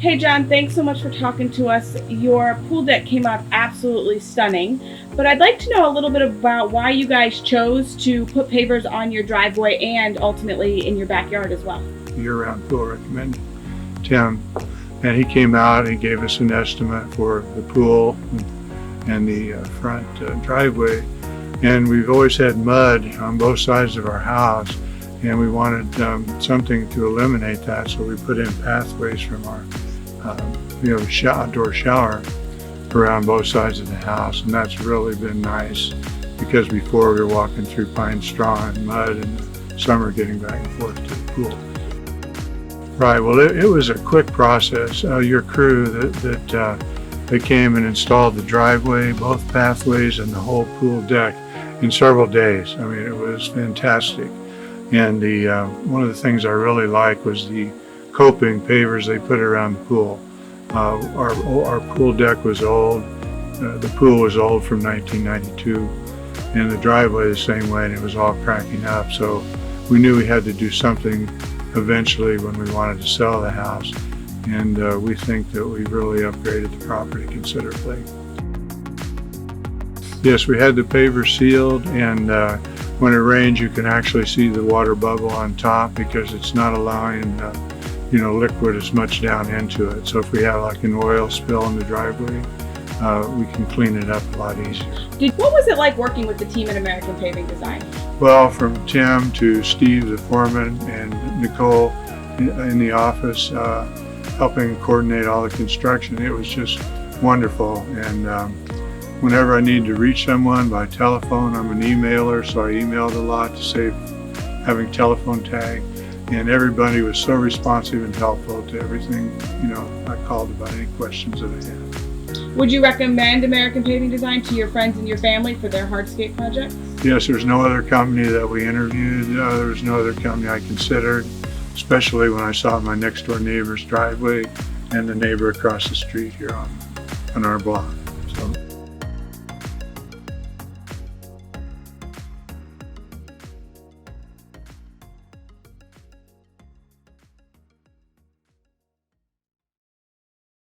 Hey John, thanks so much for talking to us. Your pool deck came out absolutely stunning, but I'd like to know a little bit about why you guys chose to put pavers on your driveway and ultimately in your backyard as well. Year-round pool recommended Tim, and he came out and gave us an estimate for the pool and the front driveway. And we've always had mud on both sides of our house, and we wanted something to eliminate that, so we put in pathways from our outdoor shower around both sides of the house, and that's really been nice because before we were walking through pine straw and mud in the summer getting back and forth to the pool. Right, well it was a quick process. Your crew that came and installed the driveway, both pathways, and the whole pool deck in several days. I mean, it was fantastic. And one of the things I really liked was the coping pavers they put around the pool. Our pool deck was old. The pool was old from 1992, and the driveway the same way, and it was all cracking up. So we knew we had to do something eventually when we wanted to sell the house, and we think that we really upgraded the property considerably. Yes, we had the pavers sealed, and when it rains you can actually see the water bubble on top because it's not allowing liquid as much down into it. So if we have like an oil spill in the driveway, we can clean it up a lot easier. What was it like working with the team at American Paving Design? Well, from Tim to Steve, the foreman, and Nicole in the office, helping coordinate all the construction, it was just wonderful. And whenever I need to reach someone by telephone, I'm an emailer, so I emailed a lot to save having telephone tag. And everybody was so responsive and helpful to everything. I called about any questions that I had. Would you recommend American Paving Design to your friends and your family for their hardscape projects? Yes, there's no other company that we interviewed. There was no other company I considered, especially when I saw my next door neighbor's driveway and the neighbor across the street here on our block.